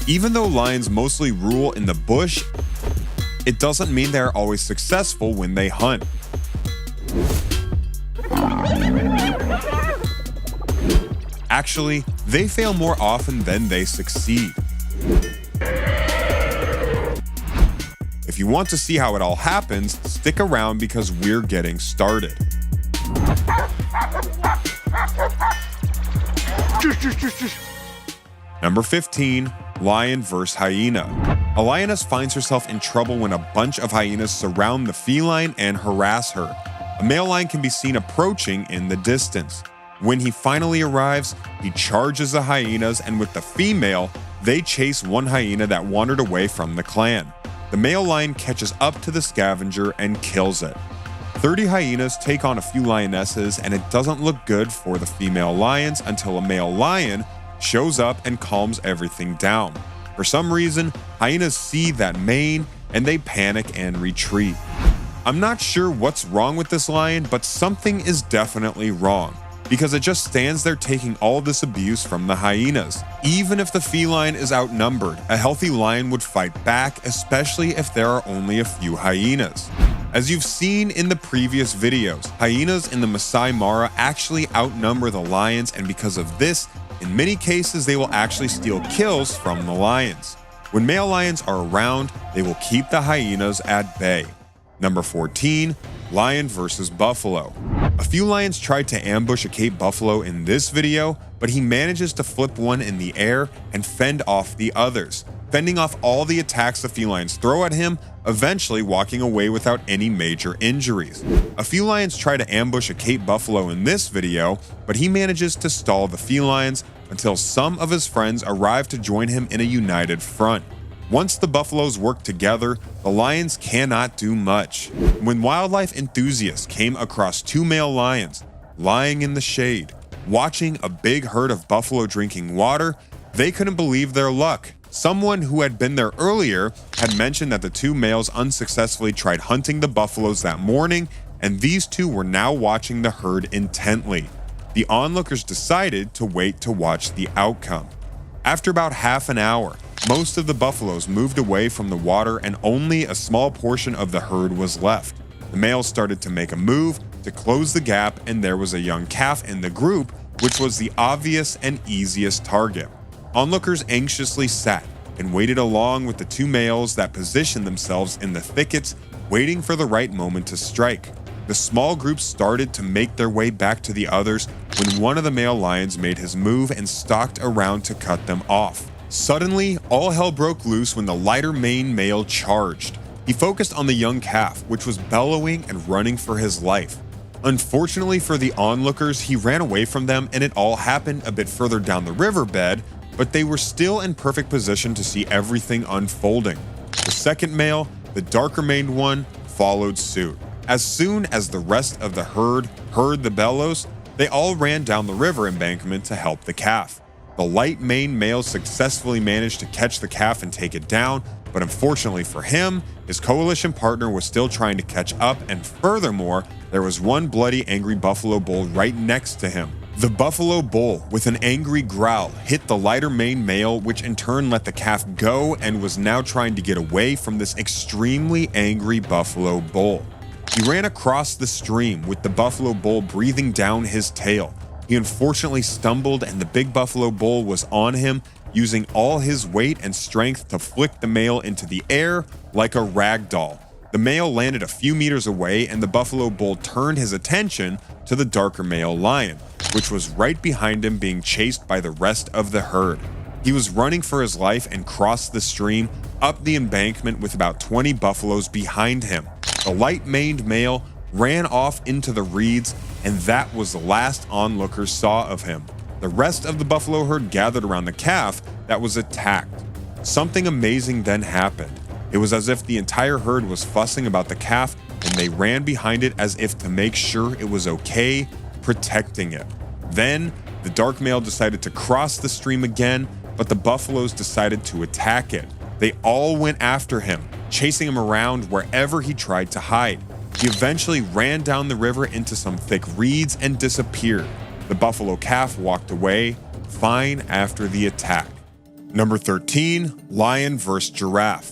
Even though lions mostly rule in the bush, it doesn't mean they're always successful when they hunt. Actually, they fail more often than they succeed. If you want to see how it all happens, stick around because we're getting started. Number 15, lion vs. hyena. A lioness finds herself in trouble when a bunch of hyenas surround the feline and harass her. A male lion can be seen approaching in the distance. When he finally arrives, he charges the hyenas, and with the female, they chase one hyena that wandered away from the clan. The male lion catches up to the scavenger and kills it. 30 hyenas take on a few lionesses, and it doesn't look good for the female lions until a male lion shows up and calms everything down. For some reason, hyenas see that mane and they panic and retreat. I'm not sure what's wrong with this lion, but something is definitely wrong, because it just stands there taking all this abuse from the hyenas. Even if the feline is outnumbered, a healthy lion would fight back, especially if there are only a few hyenas. As you've seen in the previous videos, hyenas in the Masai Mara actually outnumber the lions, and because of this, in many cases they will actually steal kills from the lions. When male lions are around, they will keep the hyenas at bay. Number 14, lion versus buffalo. A few lions tried to ambush a Cape buffalo in this video, but he manages to flip one in the air and fend off the others, fending off all the attacks the felines throw at him, eventually walking away without any major injuries. A few lions try to ambush a Cape buffalo in this video, but he manages to stall the felines until some of his friends arrive to join him in a united front. Once the buffaloes work together, the lions cannot do much. When wildlife enthusiasts came across two male lions lying in the shade, watching a big herd of buffalo drinking water, they couldn't believe their luck. Someone who had been there earlier had mentioned that the two males unsuccessfully tried hunting the buffaloes that morning, and these two were now watching the herd intently. The onlookers decided to wait to watch the outcome. After about half an hour, most of the buffaloes moved away from the water and only a small portion of the herd was left. The males started to make a move to close the gap, and there was a young calf in the group, which was the obvious and easiest target. Onlookers anxiously sat and waited along with the two males that positioned themselves in the thickets, waiting for the right moment to strike. The small group started to make their way back to the others when one of the male lions made his move and stalked around to cut them off. Suddenly, all hell broke loose when the lighter maned male charged. He focused on the young calf, which was bellowing and running for his life. Unfortunately for the onlookers, he ran away from them, and it all happened a bit further down the riverbed, but they were still in perfect position to see everything unfolding. The second male, the darker maned one, followed suit. As soon as the rest of the herd heard the bellows, they all ran down the river embankment to help the calf. The light maned male successfully managed to catch the calf and take it down, but unfortunately for him, his coalition partner was still trying to catch up, and furthermore, there was one bloody, angry buffalo bull right next to him. The buffalo bull, with an angry growl, hit the lighter maned male, which in turn let the calf go and was now trying to get away from this extremely angry buffalo bull. He ran across the stream with the buffalo bull breathing down his tail. He unfortunately stumbled, and the big buffalo bull was on him, using all his weight and strength to flick the male into the air like a rag doll. The male landed a few meters away, and the buffalo bull turned his attention to the darker male lion, which was right behind him being chased by the rest of the herd. He was running for his life and crossed the stream up the embankment with about 20 buffaloes behind him. The light-maned male ran off into the reeds, and that was the last onlookers saw of him. The rest of the buffalo herd gathered around the calf that was attacked. Something amazing then happened. It was as if the entire herd was fussing about the calf, and they ran behind it as if to make sure it was okay, protecting it. Then, the dark male decided to cross the stream again, but the buffaloes decided to attack it. They all went after him, chasing him around wherever he tried to hide. He eventually ran down the river into some thick reeds and disappeared. The buffalo calf walked away, fine after the attack. Number 13, lion vs. giraffe.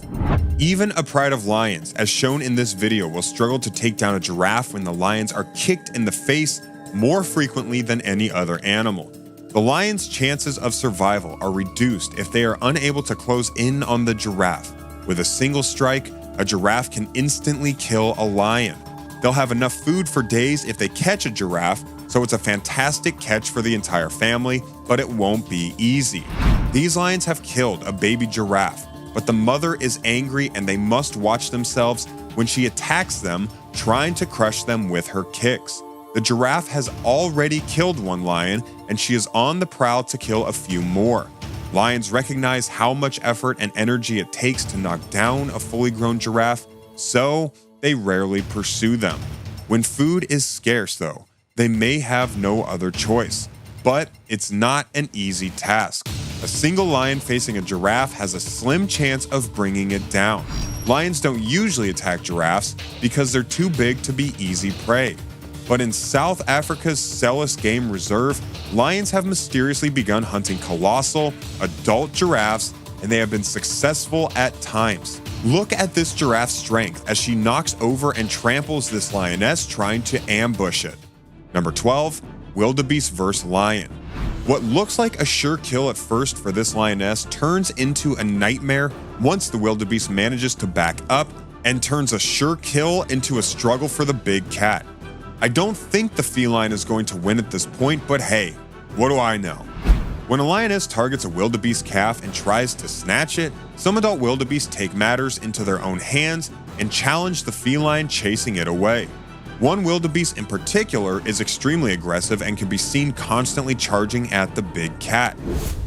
Even a pride of lions, as shown in this video, will struggle to take down a giraffe when the lions are kicked in the face more frequently than any other animal. The lion's chances of survival are reduced if they are unable to close in on the giraffe. With a single strike, a giraffe can instantly kill a lion. They'll have enough food for days if they catch a giraffe, so it's a fantastic catch for the entire family, but it won't be easy. These lions have killed a baby giraffe, but the mother is angry and they must watch themselves when she attacks them, trying to crush them with her kicks. The giraffe has already killed one lion, and she is on the prowl to kill a few more. Lions recognize how much effort and energy it takes to knock down a fully grown giraffe, so they rarely pursue them. When food is scarce, though, they may have no other choice. But it's not an easy task. A single lion facing a giraffe has a slim chance of bringing it down. Lions don't usually attack giraffes because they're too big to be easy prey. But in South Africa's Selous Game Reserve, lions have mysteriously begun hunting colossal, adult giraffes, and they have been successful at times. Look at this giraffe's strength as she knocks over and tramples this lioness trying to ambush it. Number 12, wildebeest vs. lion. What looks like a sure kill at first for this lioness turns into a nightmare once the wildebeest manages to back up and turns a sure kill into a struggle for the big cat. I don't think the feline is going to win at this point, but hey, what do I know? When a lioness targets a wildebeest calf and tries to snatch it, some adult wildebeest take matters into their own hands and challenge the feline chasing it away. One wildebeest in particular is extremely aggressive and can be seen constantly charging at the big cat.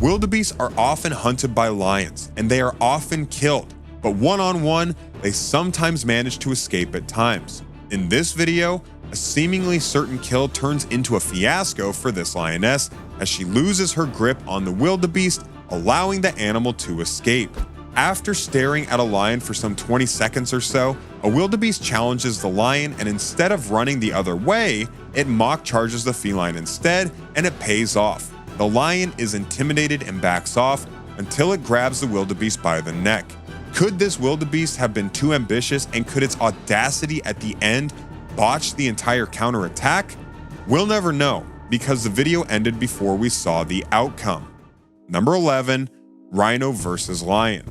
Wildebeests are often hunted by lions, and they are often killed, but one-on-one, they sometimes manage to escape at times. In this video, a seemingly certain kill turns into a fiasco for this lioness as she loses her grip on the wildebeest, allowing the animal to escape. After staring at a lion for some 20 seconds or so, a wildebeest challenges the lion, and instead of running the other way, it mock charges the feline instead, and it pays off. The lion is intimidated and backs off until it grabs the wildebeest by the neck. Could this wildebeest have been too ambitious, and could its audacity at the end botch the entire counterattack? We'll never know, because the video ended before we saw the outcome. Number 11, rhino versus lion.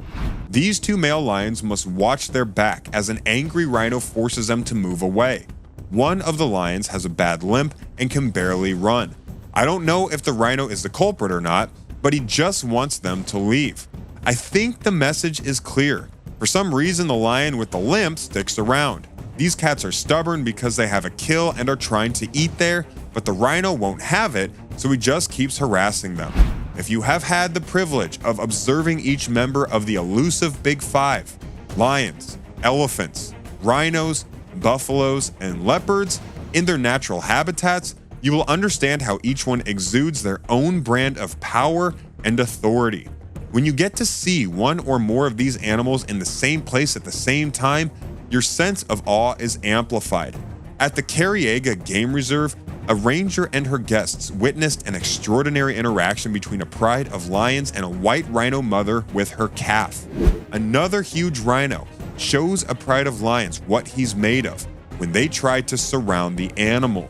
These two male lions must watch their back as an angry rhino forces them to move away. One of the lions has a bad limp and can barely run. I don't know if the rhino is the culprit or not, but he just wants them to leave. I think the message is clear. For some reason, the lion with the limp sticks around. These cats are stubborn because they have a kill and are trying to eat there, but the rhino won't have it, so he just keeps harassing them. If you have had the privilege of observing each member of the elusive Big Five, lions, elephants, rhinos, buffaloes, and leopards, in their natural habitats, you will understand how each one exudes their own brand of power and authority. When you get to see one or more of these animals in the same place at the same time, your sense of awe is amplified. At the Kariega Game Reserve, a ranger and her guests witnessed an extraordinary interaction between a pride of lions and a white rhino mother with her calf. Another huge rhino shows a pride of lions what he's made of when they try to surround the animal.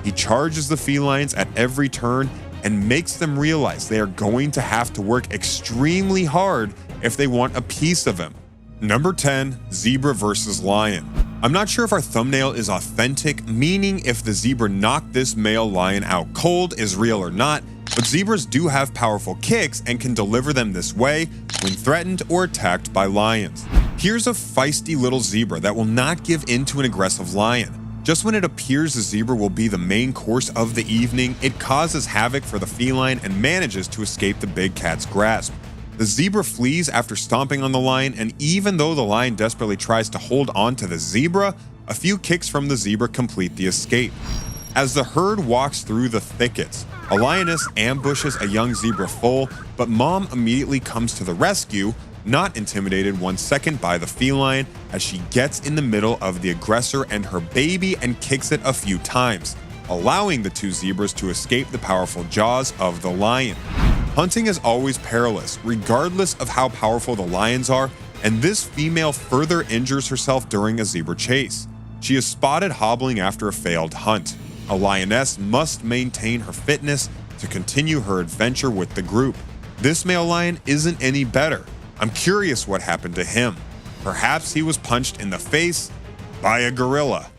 He charges the felines at every turn and makes them realize they are going to have to work extremely hard if they want a piece of him. Number 10, zebra versus lion. I'm not sure if our thumbnail is authentic, meaning if the zebra knocked this male lion out cold is real or not, but zebras do have powerful kicks and can deliver them this way when threatened or attacked by lions. Here's a feisty little zebra that will not give in to an aggressive lion. Just when it appears the zebra will be the main course of the evening, it causes havoc for the feline and manages to escape the big cat's grasp. The zebra flees after stomping on the lion, and even though the lion desperately tries to hold on to the zebra, a few kicks from the zebra complete the escape. As the herd walks through the thickets, a lioness ambushes a young zebra foal, but mom immediately comes to the rescue, not intimidated 1 second by the feline, as she gets in the middle of the aggressor and her baby and kicks it a few times, allowing the two zebras to escape the powerful jaws of the lion. Hunting is always perilous, regardless of how powerful the lions are, and this female further injures herself during a zebra chase. She is spotted hobbling after a failed hunt. A lioness must maintain her fitness to continue her adventure with the group. This male lion isn't any better. I'm curious what happened to him. Perhaps he was punched in the face by a gorilla.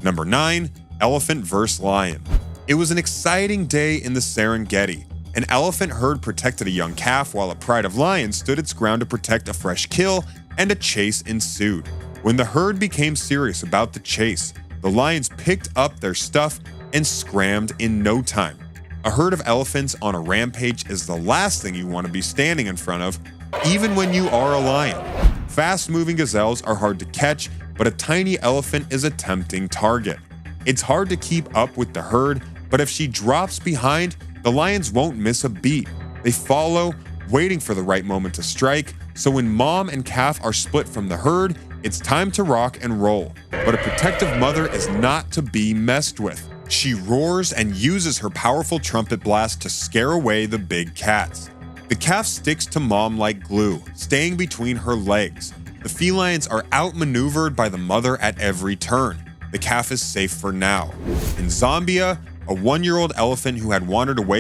Number 9, elephant vs. lion. It was an exciting day in the Serengeti. An elephant herd protected a young calf while a pride of lions stood its ground to protect a fresh kill, and a chase ensued. When the herd became serious about the chase, the lions picked up their stuff and scrammed in no time. A herd of elephants on a rampage is the last thing you want to be standing in front of, even when you are a lion. Fast-moving gazelles are hard to catch, but a tiny elephant is a tempting target. It's hard to keep up with the herd, but if she drops behind, the lions won't miss a beat. They follow, waiting for the right moment to strike, so when mom and calf are split from the herd, it's time to rock and roll. But a protective mother is not to be messed with. She roars and uses her powerful trumpet blast to scare away the big cats. The calf sticks to mom like glue, staying between her legs. The felines are outmaneuvered by the mother at every turn. The calf is safe for now. In Zambia, a 1-year-old elephant who had wandered away